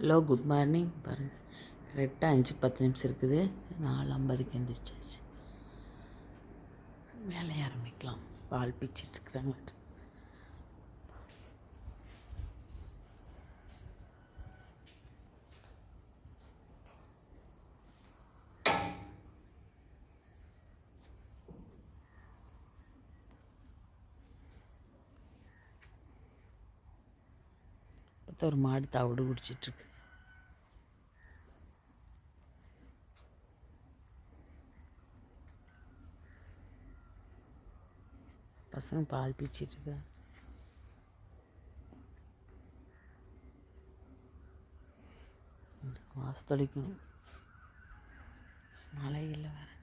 Hello good morning. பாருங்கள், கரெக்டாக 5:10 இருக்குது. 4:50க்கு எழுந்திரிச்சாச்சு. வேலையை ஆரம்பிக்கலாம். பால் பிச்சிட்ருக்குறாங்க. பார்த்தா ஒரு மாடு தவிடு குடிச்சிட்ருக்கு. பசங்க பால் பீச்சிட்ருக்கா. வாசத்தொழிக்கும். மழை இல்லை, வேறு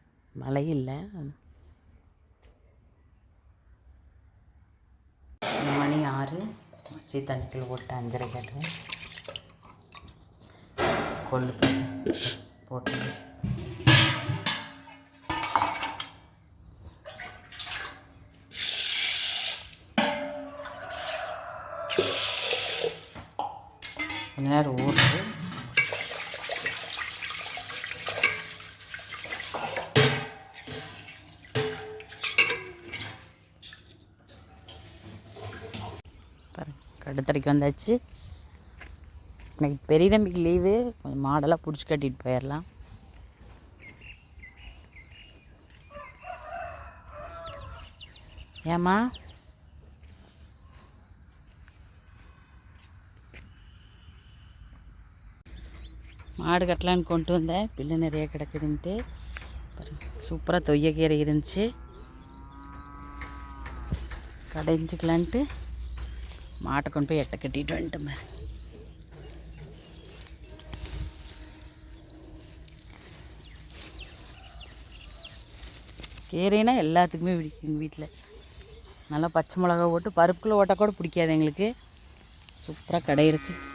மழை இல்லை. மணி 6. அரிசி தண்ணிக்குள்ள போட்டு 5:30 காட்டுவேன். கொள்ளு போட்டு கொஞ்ச நேரம் ஊறுது. கடுத்தரைக்கு வந்தாச்சு. இன்னைக்கு பெரிய தம்பிக்கு லீவு. கொஞ்சம் மாடெல்லாம் பிடிச்சி கட்டிட்டு போயிடலாம். ஏம்மா மாடு கட்டலான்னு கொண்டு வந்தேன். பில்லு நிறைய கிடக்குதுன்ட்டு. சூப்பராக தொய்யக்கீரை இருந்துச்சு, கடைஞ்சிக்கலான்ட்டு மாட்டை கொண்டு போய் எட்டை கட்டிட்டு வந்துட்டோம். கீரைனா எல்லாத்துக்குமே பிடிக்கும். எங்கள் வீட்டில் நல்லா பச்சை மிளகா போட்டு பருப்புக்குள்ளே ஓட்டால் கூட பிடிக்காது எங்களுக்கு. சூப்பராக கடை இருக்குது.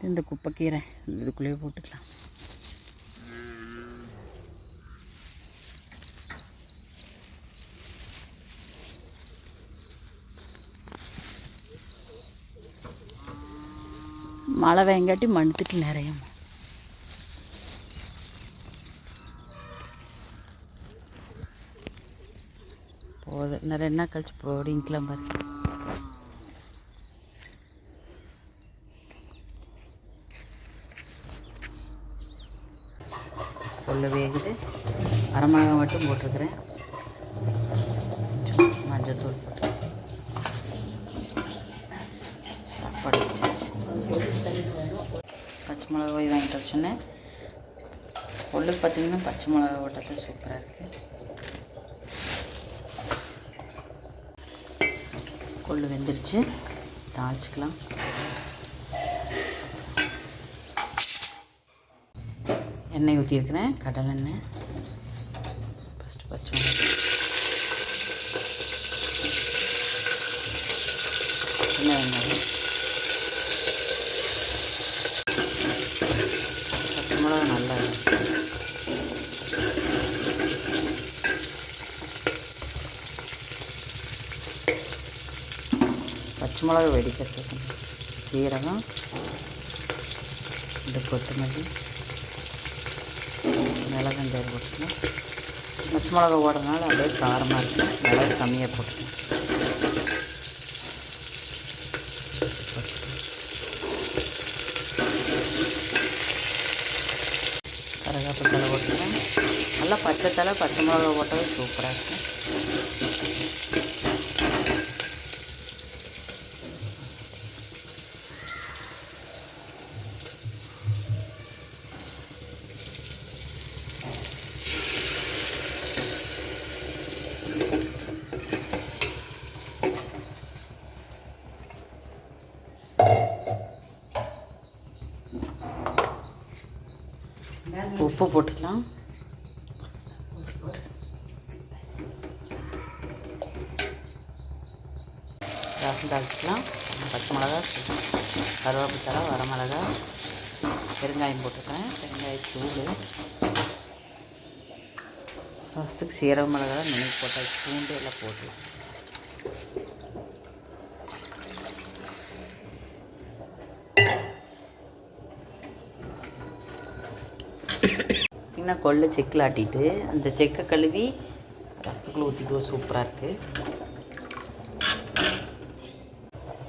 இந்த குப்பைக்கீரை இதுக்குள்ளேயே போட்டுக்கலாம். மழை வேங்காட்டி மண்ணுத்துட்டு நிறைய போகுது. இன்னும் 2 நாள் கழிச்சு போடிங்கலாம் பாரு. கொள்ளு வேகுது. வரமிளகாய் மட்டும் போட்டிருக்கிறேன். மஞ்சத்தூள் போட்டு சாப்பாடு வச்சாச்சு. பச்சை மிளகாய் வாங்கிட்டு வச்சோன்னே கொள்ளுக்கு பார்த்திங்கன்னா பச்சை மிளகா போட்டது சூப்பராக இருக்குது. கொள்ளு வெந்துருச்சு, தாளிச்சிக்கலாம். எண்ணெய் ஊற்றிருக்கிறேன், கடலெண்ணெய். ஃபஸ்ட்டு பச்சை மிளகாய், சின்ன வெங்காயம், பச்சை மிளகா நல்லா பச்சை மிளகா வெடிக்கிறதுக்கு சீரகம், இந்த கொத்தமல்லி, மிளகாஞ்சீரகம் போட்டுக்கலாம். பச்சை மிளகா ஓடுறதுனால அப்படியே காரமாக இருக்கும். மிளகு கம்மியாக போட்டுக்கலாம். கருவேப்பிலை தலை போட்டுக்கலாம். நல்லா பச்சை தலை பச்சை மிளகா போட்டாலே சூப்பராக இருக்கும். உப்பு போட்டுக்கலாம். ரசம் தாளிச்சிக்கலாம். பச்சை மிளகா, கருவேப்பிலை, வரமிளகா, பெருங்காயம் போட்டுக்கிறேன். பெருங்காயத்தூள், ரசத்துக்கு சீரக மிளகா நெய் போட்டால் பூண்டு எல்லாம் போட்டு பார்த்திங்கன்னா கொள்ளை செக்கில் ஆட்டிட்டு அந்த செக்கை கழுவி ரசத்துக்குள்ளே ஊற்றிக்குவோம். சூப்பராக இருக்குது.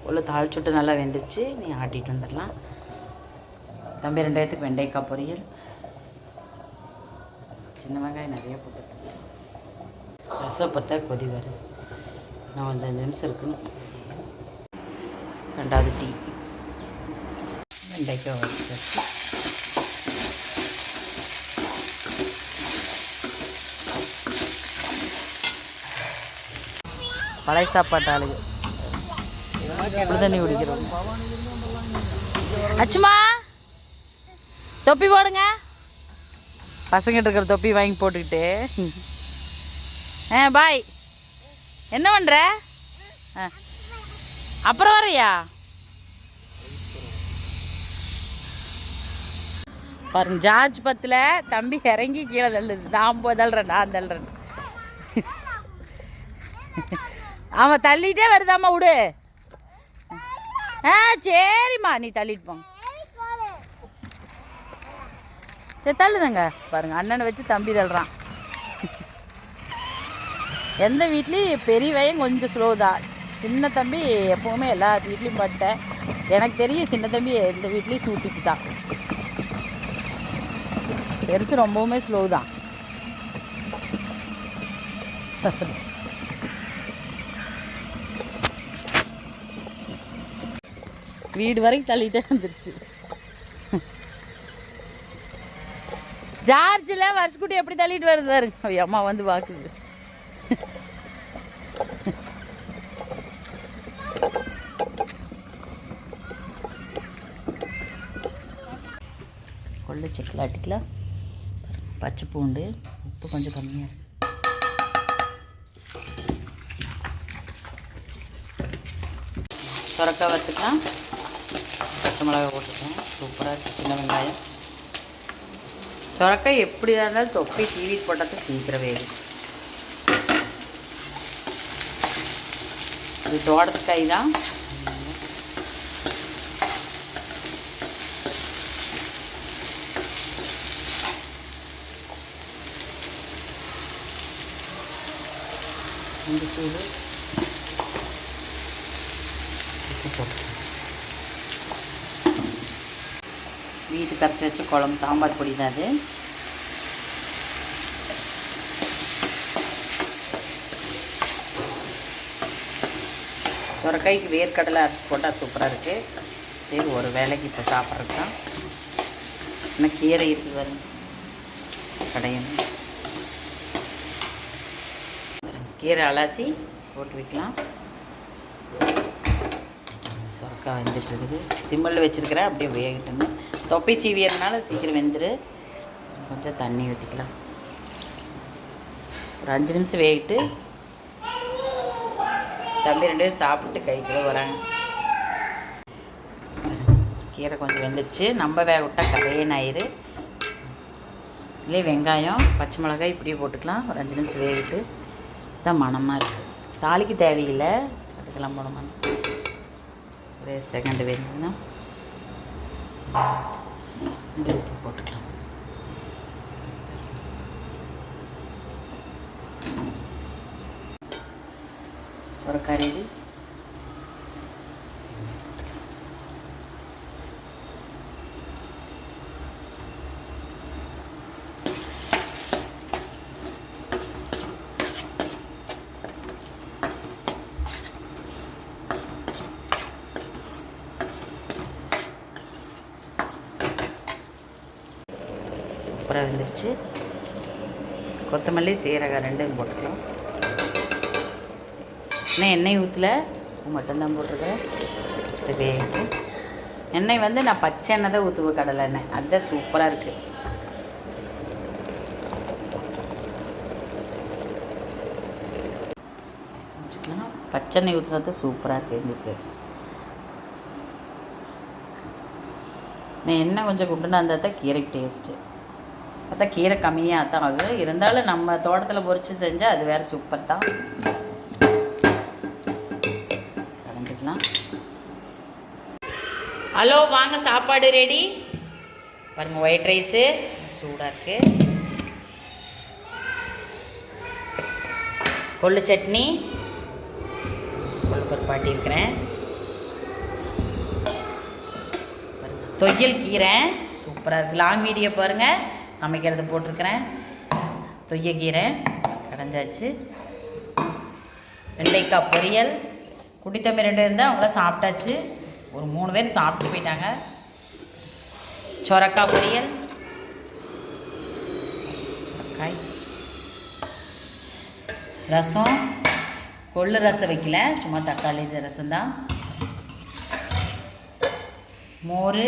கொள்ளை தாளிச்சுட்டு நல்லா வெந்துச்சு. நீ ஆட்டிட்டு வந்துடலாம். தம்பி 2 பேத்துக்கு வெண்டைக்காய் பொரியல், சின்ன வெங்காயம் நிறைய போட்டு ரசம் பார்த்தா கொதி வருது. நான் கொஞ்சம் 5 நிமிஷம் இருக்கணும். 2வது டீ. வெண்டைக்காய் வச்சு பழைய சாப்பாட்டு ஆளுங்க இப்படி தண்ணி குடிக்கிறோம். அச்சுமா தொப்பி போடுங்க. பசங்கிட்ட இருக்கிற தொப்பி வாங்கி போட்டுக்கிட்டு பாய். என்ன பண்ணுற? அப்புறம் வரையா பாருங்க. ஜார்ஜ் 10ல் தம்பி இறங்கி கீழே தள்ளுது. நான் தள்ளுறேன். அவன் தள்ளிட்டே வருதாம்மா. விடு. சரிம்மா நீ தள்ளிட்டு போங்க. சரி தள்ளுதாங்க. பாருங்கள் அண்ணனை வச்சு தம்பி தள்ளுறான். எந்த வீட்லேயும் பெரியவையும் கொஞ்சம் ஸ்லோ தான். சின்ன தம்பி எப்போவுமே எல்லா வீட்லேயும் பட்டேன். எனக்கு தெரியும் சின்ன தம்பி எந்த வீட்லேயும் சூட்டிட்டு தான். பெருசு ரொம்பவுமே ஸ்லோ தான். வீடு வரைக்கும் தள்ளிட்டே வந்துருச்சு. ஜார்ஜில் வருஷக்குட்டி எப்படி தள்ளிட்டு வருது பாருங்க. அம்மா வந்து பார்க்குது. கொள்ளை செக்கில் ஆட்டிக்கலாம். பச்சை பூண்டு, உப்பு கொஞ்சம் கம்மியாக இருக்கு. சுரக்காய் வறுத்துக்கலாம். பச்சை மிளகாய் போட்டுக்கலாம். சூப்பராக இருக்குது. சின்ன வெங்காயம். சுரக்காய் எப்படி இருந்தாலும் தொப்பி சீவிட்டு போட்டால் சீக்கிரம் வேகும். இது தோட்டத்துக்காய் தான். தூள் உப்பு போட்டு வீட்டு கரைச்சி வச்ச குழம்பு சாம்பார் பொடி தான் அது. சுரக்காய்க்கு வேர்க்கடலை அரைச்சி போட்டால் சூப்பராக இருக்குது. சரி ஒரு வேலைக்கு இப்போ சாப்பிட்றது தான். இன்னும் கீரை இருக்குது பாருங்க. கடையணும். கீரை அலசி போட்டு வைக்கலாம். சுரக்காய் வெந்துட்டு இருக்குது. சிம்மில் வச்சுருக்கிறேன். அப்படியே வேகட்டுங்க. தொப்பை சீவியறதுனால சீக்கிரம் வெந்துரு. கொஞ்சம் தண்ணி ஊற்றிக்கலாம். ஒரு 5 நிமிஷம் வேகிட்டு தம்பி 2 பேரும் சாப்பிட்டு கைக்குள்ள வராங்க. கீரை கொஞ்சம் வெந்துச்சு. நம்ம வேக விட்டால் கரையேன்னு ஆயிரு. இல்லையே வெங்காயம் பச்சை மிளகாய் இப்படியே போட்டுக்கலாம். ஒரு 5 நிமிஷம் வேகிட்டு தான் மணமாக இருக்குது. தாளிக்கு தேவையில்லை. அதுக்கெல்லாம் போடணும். ஒரே செகண்ட் வேணும்னா போட்டுக்கலாம். சுரக்காய் ரெடி. சூப்பராக வந்துருச்சு. கொத்தமல்லி சீரகம் 2 போட்டுக்கலாம். இன்னும் எண்ணெய் ஊற்றல, மட்டும்தான் போட்டிருக்கிறேன். இது வேகட்டும். எண்ணெய் வந்து நான் பச்சை எண்ணெய் தான் ஊற்றுவேன். கடலை எண்ணெய் அதுதான் சூப்பராக இருக்குது. வச்சுக்கலாம். பச்சை எண்ணெய் ஊற்றுறது சூப்பராக இருக்குது எங்களுக்கு. நான் எண்ணெய் கொஞ்சம் குண்டுனா இருந்தால் தான் கீரைக்கு டேஸ்ட்டு. பார்த்தா கீரை கம்மியாக தான் ஆகுது. இருந்தாலும் நம்ம தோட்டத்தில் பொரித்து செஞ்சால் அது வேறு சூப்பர் தான். கலந்துக்கலாம். ஹலோ வாங்க, சாப்பாடு ரெடி பாருங்கள். ஒயிட் ரைஸு சூடாக இருக்குது. கொள்ளு சட்னி கொள்ளு பருப்பாட்டி இருக்கிறேன். தொய்யல் கீரை சூப்பராக இருக்குது. லாங் வீடியோ பாருங்கள், சமைக்கிறது போட்டிருக்கிறேன். தொய்ய கீரை கடைஞ்சாச்சு. வெண்டைக்காய் பொரியல். குட்டி தம்பி 2 இருந்தால் அவங்களாம் சாப்பிட்டாச்சு. ஒரு 3 பேர் சாப்பிட்டு போயிட்டாங்க. சொரக்காய் பொரியல், சொரக்காய் ரசம். கொள்ளு ரசம் வைக்கல, சும்மா தக்காளி ரசம்தான். மோர்.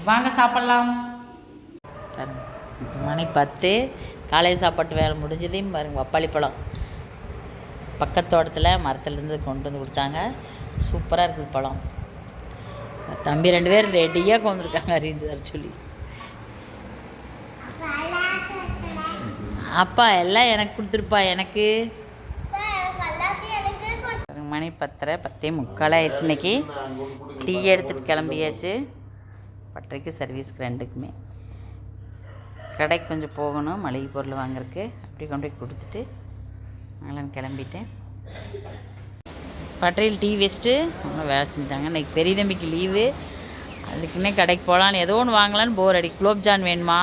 வாங்க சாப்பிட்லாம். மணி 10. காலையில் சாப்பாட்டு வேலை முடிஞ்சதையும் பாருங்க. பப்பாளி பழம் பக்கத்தோட்டத்தில் மரத்துலேருந்து கொண்டு வந்து கொடுத்தாங்க. சூப்பராக இருக்குது பழம். தம்பி 2 பேர் ரெடியாக கொண்டுருக்காங்க அறிஞ்சு வர சொல்லி. அப்பா எல்லாம் எனக்கு கொடுத்துருப்பா. எனக்கு மணி 10:30 10:45 ஆயிடுச்சு. இன்றைக்கி டீ எடுத்துகிட்டு கிளம்பியாச்சு. 10:30க்கு சர்வீஸ்க்கு 2க்குமே. கடைக்கு கொஞ்சம் போகணும் மளிகை பொருள் வாங்குறதுக்கு. அப்படி கொண்டு போய் கொடுத்துட்டு நாங்களாம் கிளம்பிட்டேன். பட்டறையில் டீ வச்சுட்டு அவங்க வேலை செஞ்சாங்க. இன்றைக்கி பெரிய தம்பிக்கு லீவு. அதுக்குன்னே கடைக்கு போகலான்னு ஏதோ ஒன்று வாங்கலான்னு போர் அடி. குலோப்ஜான் வேணுமா,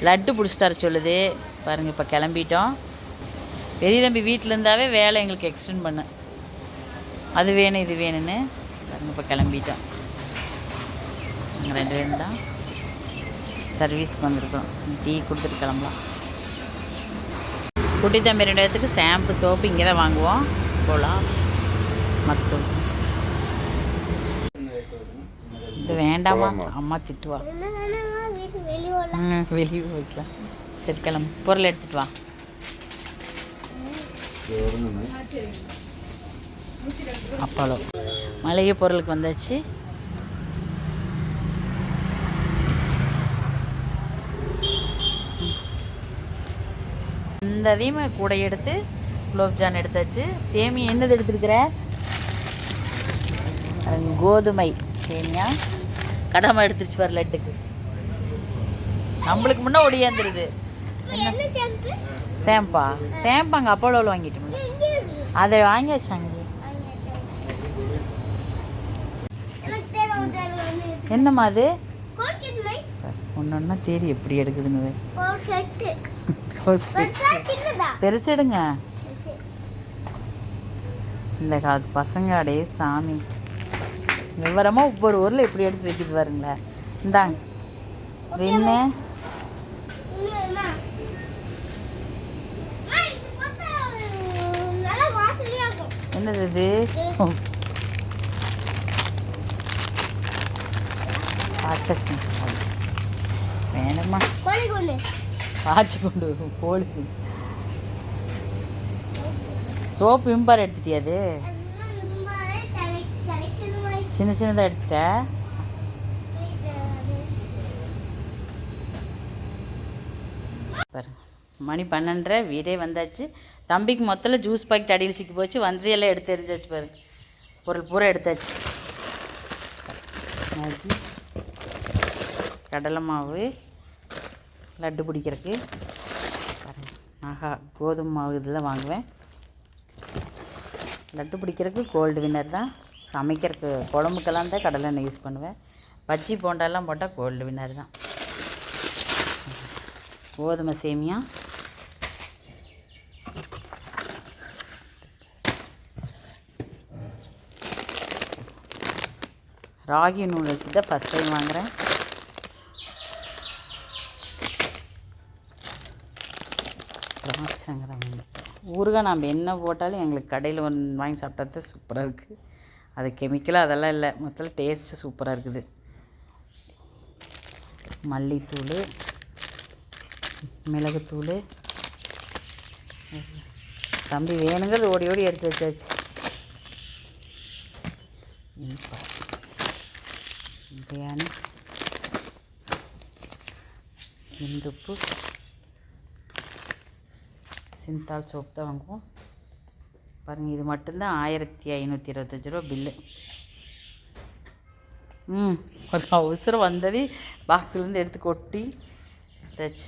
லட்டு பிடிச்சி தர சொல்லுது. பாருங்கள் இப்போ கிளம்பிட்டோம். பெரிய தம்பி வீட்டில் இருந்தாவே வேலை எங்களுக்கு எக்ஸ்டெண்ட் பண்ணு, அது வேணும் இது வேணும்னு. பாருங்கள் இப்போ கிளம்பிட்டோம். நாங்கள் 2 பேரும் தான் சர்வீஸ்க்கு வந்திருக்கோம். டீ கொடுத்துட்டு கிளம்பலாம். குட்டி தம்பி 2 பேர்த்துக்கு ஷாம்பு சோப்பு இங்கே தான் வாங்குவோம். போகலாம். மத்தூள் இது வேண்டாமா, அம்மா திட்டுவா. வெளியே வைக்கலாம். சரி கிளம்பு, பொருள் எடுத்துகிட்டு வா. அப்பளோ மளிகை பொருளுக்கு வந்தாச்சு. இந்த அதையும் கூட எடுத்து குலோப்ஜான் எடுத்தாச்சு. சேமி என்னது எடுத்துருக்குற? கோதுமை சேமியா. கடமை எடுத்துருச்சு வர லட்டுக்கு. நம்மளுக்கு முன்னே ஒடியாந்துருது. என்ன சேம்பா? சேம்பா அங்கே அப்பளோவில் வாங்கிட்டோம்ல, அதை வாங்கியாச்சு. அங்கே என்னம்மா அது? ஒன்று தேடி எப்படி எடுக்குதுன்னு பெருசு எடுங்க. இந்த காலத்து பசங்க அடையே சாமி விவரமாக ஒவ்வொரு ஊரில் எப்படி எடுத்து வைக்கிது பாருங்களேன். இந்தாங்க என்ன என்னது இது? பாச்சக்கு வேணுமா? பாய்ச்சி கொண்டு கோழி சோப்பு விம்பார் எடுத்துட்டியாது? சின்ன சின்னதாக எடுத்துட்ட. பாருங்க மணி 12:30, வீடே வந்தாச்சு. தம்பிக்கு மொத்தத்தில் ஜூஸ் பாக்கெட் அடியில் சிக்கி போச்சு. வந்தது எல்லாம் எடுத்து எரிஞ்சாச்சு. பாருங்க பொருள் பூரா எடுத்தாச்சு. மேகி, கடலை மாவு, லட்டு பிடிக்கிறதுக்கு. பாருங்க ஆஹா, கோதுமை மாவு இதெல்லாம் வாங்குவேன். லட்டு பிடிக்கிறதுக்கு கோல்டு வின்னர் தான். சமைக்கிறதுக்கு குழம்புக்கெல்லாம் தான் கடலை எண்ணெய் யூஸ் பண்ணுவேன். பஜ்ஜி போண்டாலாம் போட்டால் கோல்டு வின்னர் தான். கோதுமை சேமியா, ராகி நூடுல்ஸ் தான் ஃபஸ்ட் டைம் வாங்குகிறேன். ஊறுகாய் நம்ம என்ன போட்டாலும் எங்களுக்கு கடையில் ஒன்று வாங்கி சாப்பிட்டா தான் சூப்பராக இருக்குது. அது கெமிக்கலாக அதெல்லாம் இல்லை, மொத்தத்தில் டேஸ்ட்டு சூப்பராக இருக்குது. மல்லித்தூள், மிளகுத்தூள். தம்பி வேணுங்கிறது ஓடி ஓடி எடுத்து வச்சாச்சு. பிரியாணி, இந்துப்பு, சிந்தால் சோப் தான் வாங்குவோம். பாருங்கள் இது மட்டும்தான் 1525 ரூபா பில்லு. ஒரு அவசரம் வந்தது பாக்ஸ்லேருந்து எடுத்து கொட்டி தச்சு.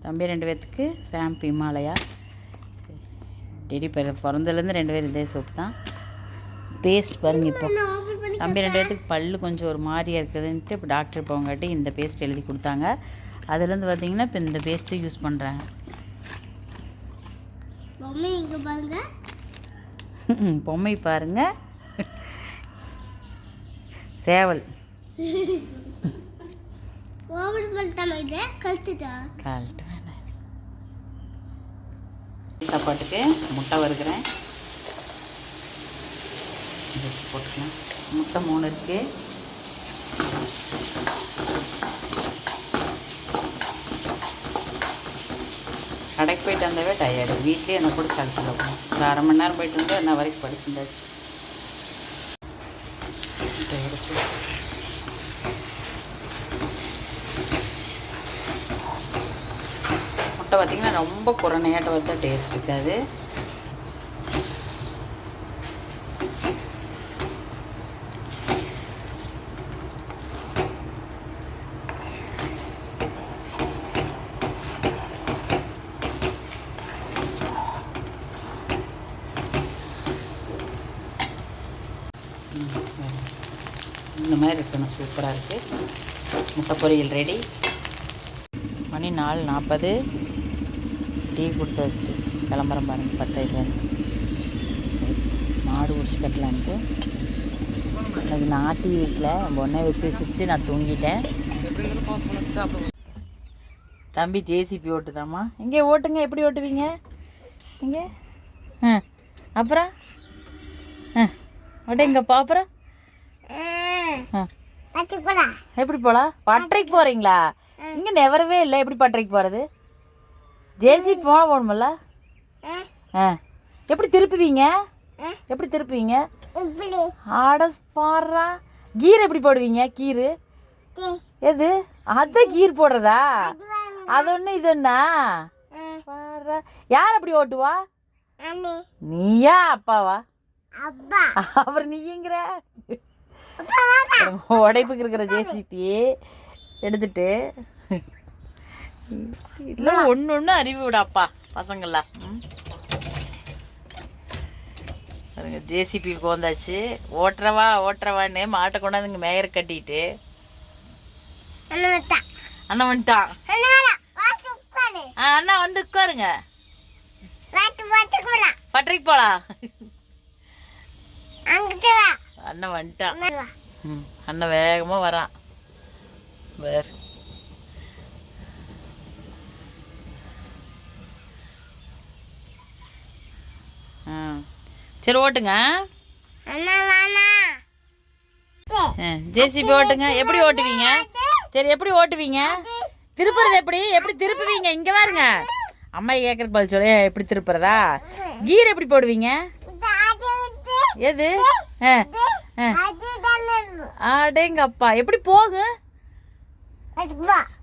தம்பி 2 பேர்த்துக்கு ஷாம்பு இமாலயா டெடி பிறந்ததுலேருந்து 2 பேர் இதே சோப்பு தான். பேஸ்ட் பாருங்க. இப்போ தம்பி 2 பேர்த்துக்கு பல்லு கொஞ்சம் ஒரு மாதிரியாக இருக்குதுன்ட்டு இப்போ டாக்டர் போங்காட்டி இந்த பேஸ்ட் எழுதி கொடுத்தாங்க. அதுலேருந்து பார்த்தீங்கன்னா இப்போ இந்த பேஸ்ட்டு யூஸ் பண்ணுறாங்க. பொம்மை பாருங்க. சேவல் சாப்பாட்டுக்கு முட்டை வறுக்கிறேன். போட்டுக்கலாம். முட்டை 3 இருக்குது. கடைக்கு போயிட்டு வந்தாவே டயர்டு. வீட்லேயே என்ன கூட கழுத்தில் இருக்கும். ஒரு 1/2 மணி நேரம் போயிட்டு வந்து என்ன வரைக்கும் படுத்துருந்தாச்சு. முட்டை பார்த்திங்கன்னா ரொம்ப குறைனையாட்ட வச்சா டேஸ்ட் இருக்காது. இந்த மாதிரி இருக்கணும். சூப்பராக இருக்குது. முட்டை பொரியல் ரெடி. மணி 4:40. டீ கொடுத்து வச்சு கிளம்புறேன் பாருங்க. 10 மாடு உரிச்சு கட்டலான்ட்டு. எனக்கு நாட்டி வீட்டில் பொண்ணை வச்சிருச்சு. நான் தூங்கிட்டேன். தம்பி ஜேசிபி ஓட்டுதாம்மா. இங்கே ஓட்டுங்க. எப்படி ஓட்டுவீங்க இங்கே? அப்புறம் ஓட்டுங்கப்பா. அப்புறம் எப்படி போகலாம்? பட்டறைக்கு போகிறீங்களா? இங்கே நெவரவே இல்லை. எப்படி பட்டறைக்கு போகிறது? ஜேசிபி போகணுமில்ல. எப்படி திருப்புவீங்க? எப்படி திருப்புவீங்க? ஆட பாடுறா. கீர் எப்படி போடுவீங்க? கீரு எது? அதை கீர் போடுறதா? அது ஒன்று இது ஒன்றா? பாடுறா. யார் அப்படி ஓட்டுவா? நீயா அப்பாவா? அப்புறம் நீங்கிற உடைப்புக்கு இருக்கிற ஜேசிபி எடுத்துட்டு இல்லை ஒன்று அறிவு விடாப்பா பசங்களா. பாருங்க ஜேசிபிக்கு வந்தாச்சு. ஓட்டுறவான்னு மாட்டை கொண்டாந்து இங்கே மேயர் கட்டிட்டு அண்ணா வந்துட்டான். அண்ணா வந்து உட்காருங்க. பட்டறைக்கு போலாம். அண்ணன் வந்துட்டான். அண்ணன் வேகமாக வரான். வேறு சரி ஓட்டுங்க. ஜேசிபி ஓட்டுங்க. எப்படி ஓட்டுவீங்க? சரி எப்படி ஓட்டுவீங்க? திருப்புறது எப்படி? எப்படி திருப்புவீங்க? இங்கே பாருங்க. அம்மா கேட்குறது பதில் சொல்லு. எப்படி திருப்புறதா? கீர் எப்படி போடுவீங்க? எது? அடேங்கப்பா. எப்படி போகு?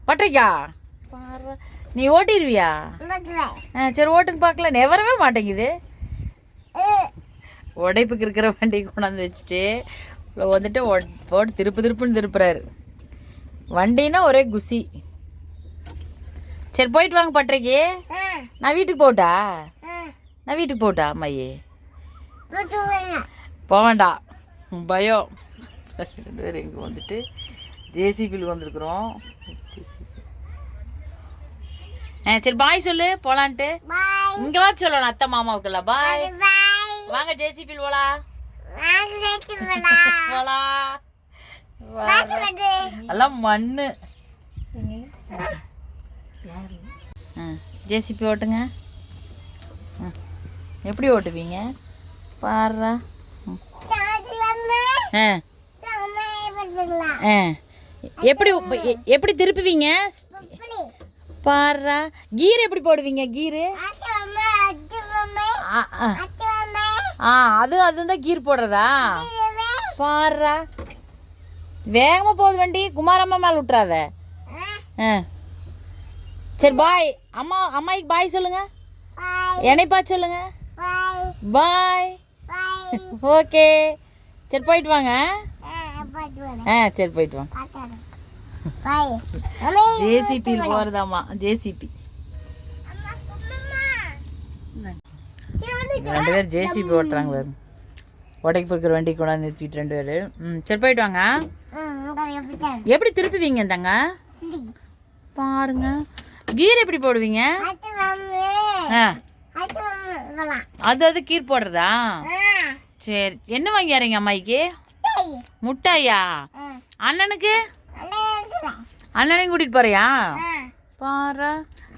பட்டறைக்கா? நீ ஓட்டிடுவியா? சரி ஓட்டுங்க பார்க்கலாம். நெவரவே மாட்டேங்குது. உடைப்புக்கு இருக்கிற வண்டி கொண்டாந்து வச்சுட்டு வந்துட்டு போட்டு திருப்புன்னு திருப்புறாரு. வண்டின்னா ஒரே குசி. சரி போயிட்டு வாங்க பட்டறைக்கு. நான் வீட்டுக்கு போட்டா? நான் வீட்டுக்கு போட்டா? அம்மையே போவேண்டா. பயம். 2 பேர் இங்கே வந்துட்டு ஜேசிபியில் வந்திருக்குறோம். சரி பாய் சொல்லு. போகலான்ட்டு இங்கே வர சொல்லணும் அத்தை மாமாவுக்குல்லாம். பாய். வாங்க ஜேசிபியில் போலாம். எல்லாம் மண்ணு. ஜேசிபி ஓட்டுங்க. எப்படி ஓட்டுவீங்க பாடுறா? எப்படி எப்படி திருப்புவீங்க பாடுறா? கீர் எப்படி போடுவீங்க? கீரு அதுதான் கீர் போடுறதா? பாடுறா. வேகமாக போகுது வண்டி. குமாரம்மா மேலே விட்டுறாத. சரி பாய். அம்மாய்க்கு பாய் சொல்லுங்க. என்னை பார்த்து சொல்லுங்க. பாய். ஓகே சரி போயிட்டு வாங்க. சரி போயிட்டு வாங்க. JCB போகிறதாம்மா, JCB. 2 பேர் ஜேசிபி ஓட்டுறாங்க பாரு. உடைக்கு போக்கிற வண்டி கூட நிறுத்திட்டு 2 பேர். சரி போயிட்டு வாங்க. எப்படி திருப்புவீங்க தங்க பாருங்க. கீர் எப்படி போடுவீங்க? அது கீர் போடுறதா? சரி என்ன வாங்கியாரீங்க அம்மாய்க்கு? முட்டாயா? அண்ணனுக்கு? அண்ணனையும் கூட்டிட்டு போறியா? பாரு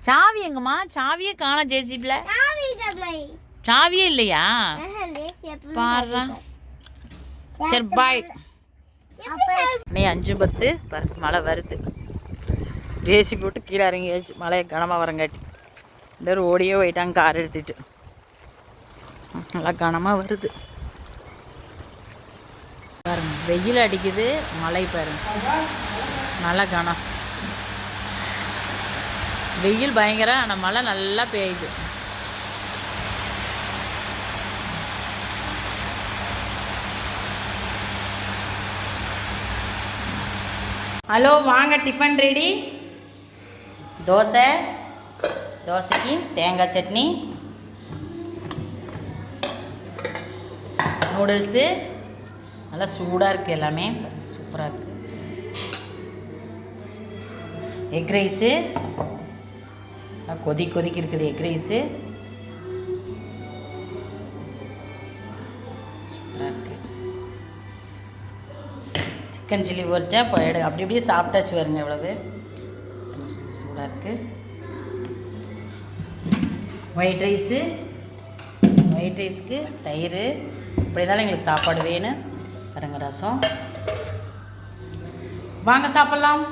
சாவி எங்கம்மா? சாவியே காணா ஜேசிபில. சாவியே இல்லையா? பாரு சரி பாய். நீ 5:10 பாரு மழை வருது. ஜேசிபி போட்டு கீழே இறங்கியாச்சு. மழையை கனமாக வரங்காட்டி எல்லாரும் ஓடியே போயிட்டாங்க கார் எடுத்துட்டு. நல்லா கனமாக வருது பாருங்க. வெயில் அடிக்குது, மழை பாருங்க நல்லா கனம். வெயில் பயங்கரம், ஆனால் மழை நல்லா பெய்யுது. ஹலோ வாங்க, டிஃபன் ரெடி. தோசைக்கு தேங்காய் சட்னி, நூடுல்ஸு நல்லா சூடாக இருக்குது. எல்லாமே சூப்பராக இருக்குது. எக் ரைஸு கொதிக்கு இருக்குது. எக் ரைஸு சூப்பராக இருக்குது. சிக்கன் சில்லி பொரிச்சா அப்படி அப்படியே சாப்பிட்டாச்சு வருங்க. எவ்வளவு சூடாக இருக்குது. ஒயிட் ரைஸ்க்கு தயிர். இப்படி இருந்தாலும் எங்களுக்கு சாப்பாடு வேணும். பாருங்க ரசம். வாங்க சாப்பிட்லாம்.